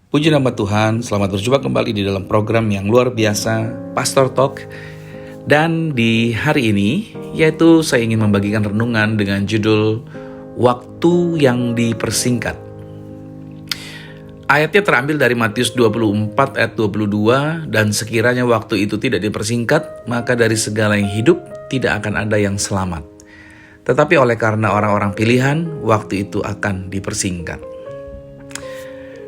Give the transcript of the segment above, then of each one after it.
Puji nama Tuhan, selamat berjumpa kembali di dalam program yang luar biasa, Pastor Talk. Dan di hari ini, yaitu saya ingin membagikan renungan dengan judul Waktu yang Dipersingkat. Ayatnya terambil dari Matius 24 ayat 22, dan sekiranya waktu itu tidak dipersingkat, maka dari segala yang hidup tidak akan ada yang selamat. Tetapi oleh karena orang-orang pilihan, waktu itu akan dipersingkat.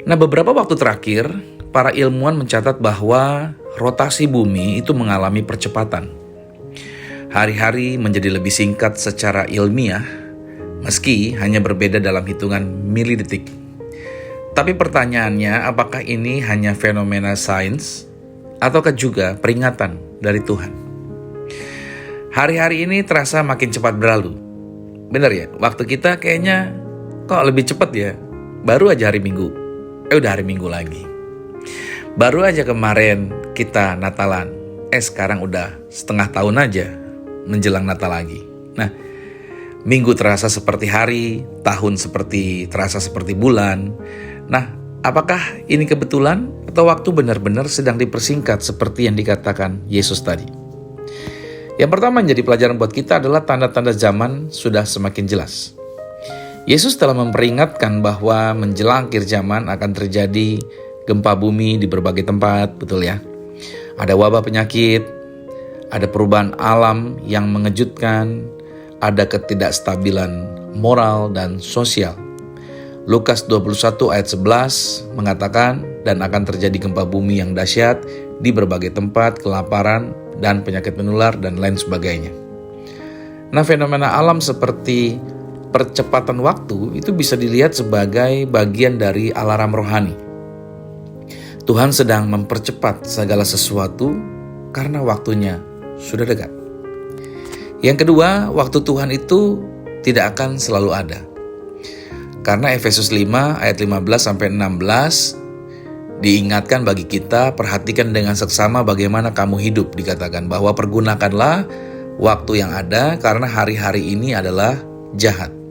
Nah, beberapa waktu terakhir, para ilmuwan mencatat bahwa rotasi bumi itu mengalami percepatan. Hari-hari menjadi lebih singkat secara ilmiah, meski hanya berbeda dalam hitungan milidetik. Tapi pertanyaannya, apakah ini hanya fenomena sains, ataukah juga peringatan dari Tuhan? Hari-hari ini terasa makin cepat berlalu. Benar ya, waktu kita kayaknya kok lebih cepat ya, baru aja hari Minggu. Udah hari Minggu lagi. Baru aja kemarin kita Natalan. Sekarang udah setengah tahun aja menjelang Natal lagi. Nah, minggu terasa seperti hari, tahun terasa seperti bulan. Nah, apakah ini kebetulan atau waktu benar-benar sedang dipersingkat seperti yang dikatakan Yesus tadi? Yang pertama menjadi pelajaran buat kita adalah tanda-tanda zaman sudah semakin jelas. Yesus telah memperingatkan bahwa menjelang akhir zaman akan terjadi gempa bumi di berbagai tempat, betul ya? Ada wabah penyakit, ada perubahan alam yang mengejutkan, ada ketidakstabilan moral dan sosial. Lukas 21 ayat 11 mengatakan, dan akan terjadi gempa bumi yang dahsyat di berbagai tempat, kelaparan dan penyakit menular dan lain sebagainya. Nah, fenomena alam seperti percepatan waktu itu bisa dilihat sebagai bagian dari alarm rohani. Tuhan sedang mempercepat segala sesuatu karena waktunya sudah dekat. Yang kedua, waktu Tuhan itu tidak akan selalu ada. Karena Efesus 5 ayat 15-16 diingatkan bagi kita, perhatikan dengan seksama bagaimana kamu hidup, dikatakan bahwa pergunakanlah waktu yang ada karena hari-hari ini adalah jahat.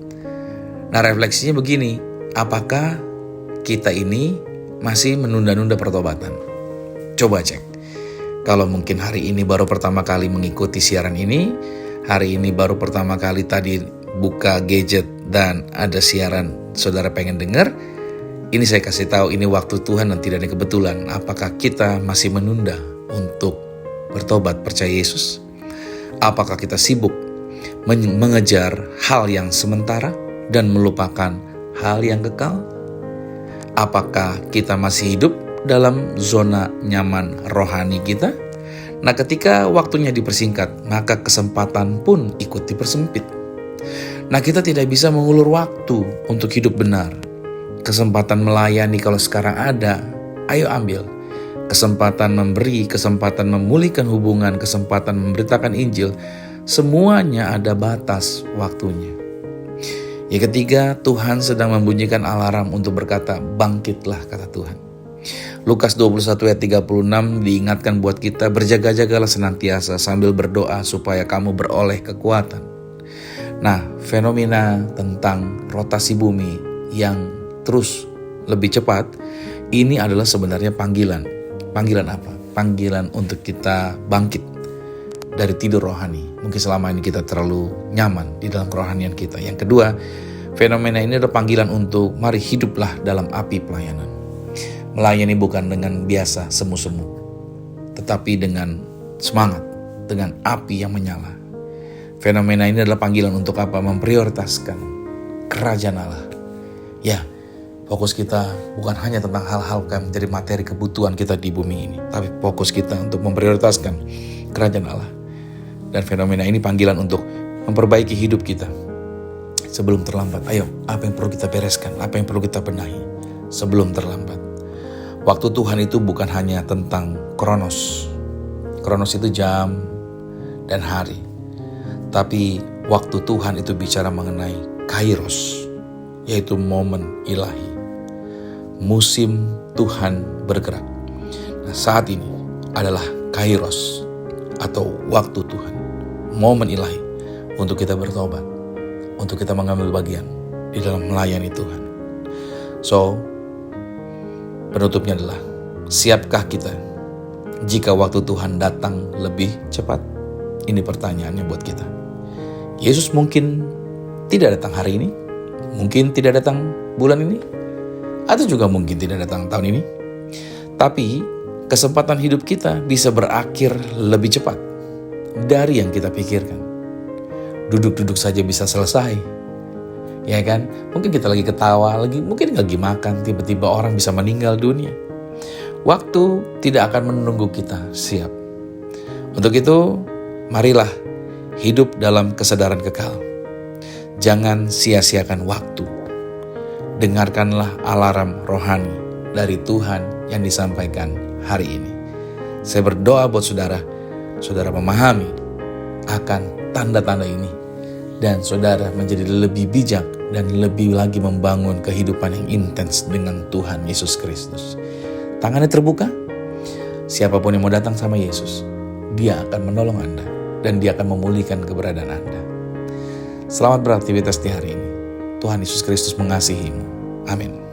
Nah, refleksinya begini, apakah kita ini masih menunda-nunda pertobatan? Coba cek. Kalau mungkin hari ini baru pertama kali mengikuti siaran ini, hari ini baru pertama kali tadi buka gadget dan ada siaran saudara pengen dengar, ini saya kasih tahu ini waktu Tuhan dan tidak ada kebetulan. Apakah kita masih menunda untuk bertobat percaya Yesus? Apakah kita sibuk mengejar hal yang sementara dan melupakan hal yang kekal? Apakah kita masih hidup dalam zona nyaman rohani kita? Nah, ketika waktunya dipersingkat, maka kesempatan pun ikut dipersempit. Nah, kita tidak bisa mengulur waktu untuk hidup benar. Kesempatan melayani kalau sekarang ada, ayo ambil. Kesempatan memberi, kesempatan memulihkan hubungan, kesempatan memberitakan Injil, semuanya ada batas waktunya. Yang ketiga, Tuhan sedang membunyikan alarm untuk berkata, bangkitlah, kata Tuhan. Lukas 21 ayat 36 diingatkan buat kita, berjaga-jagalah senantiasa sambil berdoa supaya kamu beroleh kekuatan. Nah, fenomena tentang rotasi bumi yang terus lebih cepat, ini adalah sebenarnya panggilan. Panggilan apa? Panggilan untuk kita bangkit dari tidur rohani. Mungkin selama ini kita terlalu nyaman di dalam kerohanian kita. Yang kedua, fenomena ini adalah panggilan untuk mari hiduplah dalam api pelayanan. Melayani bukan dengan biasa semu-semu, tetapi dengan semangat, dengan api yang menyala. Fenomena ini adalah panggilan untuk apa? Memprioritaskan kerajaan Allah. Ya, fokus kita bukan hanya tentang hal-hal yang menjadi materi kebutuhan kita di bumi ini, tapi fokus kita untuk memprioritaskan kerajaan Allah. Dan fenomena ini panggilan untuk memperbaiki hidup kita sebelum terlambat. Ayo, apa yang perlu kita bereskan, apa yang perlu kita benahi sebelum terlambat. Waktu Tuhan itu bukan hanya tentang kronos. Kronos itu jam dan hari. Tapi waktu Tuhan itu bicara mengenai kairos, yaitu momen ilahi. Musim Tuhan bergerak. Nah, saat ini adalah kairos atau waktu Tuhan, momen ilahi untuk kita bertobat, untuk kita mengambil bagian di dalam melayani Tuhan. So, Penutupnya adalah, siapkah kita jika waktu Tuhan datang lebih cepat? Ini pertanyaannya buat kita. Yesus mungkin tidak datang hari ini, mungkin tidak datang bulan ini, atau juga mungkin tidak datang tahun ini. Tapi kesempatan hidup kita bisa berakhir lebih cepat dari yang kita pikirkan. Duduk-duduk saja bisa selesai, ya kan? Mungkin kita lagi ketawa, mungkin lagi makan, tiba-tiba orang bisa meninggal dunia. Waktu tidak akan menunggu kita siap. Untuk itu, marilah hidup dalam kesadaran kekal. Jangan sia-siakan waktu. Dengarkanlah alarm rohani dari Tuhan yang disampaikan hari ini. Saya berdoa buat saudara memahami akan tanda-tanda ini, dan saudara menjadi lebih bijak dan lebih lagi membangun kehidupan yang intens dengan Tuhan Yesus Kristus. Tangannya terbuka, siapapun yang mau datang sama Yesus, Dia akan menolong Anda dan Dia akan memulihkan keberadaan Anda. Selamat beraktivitas di hari ini. Tuhan Yesus Kristus mengasihimu. Amin.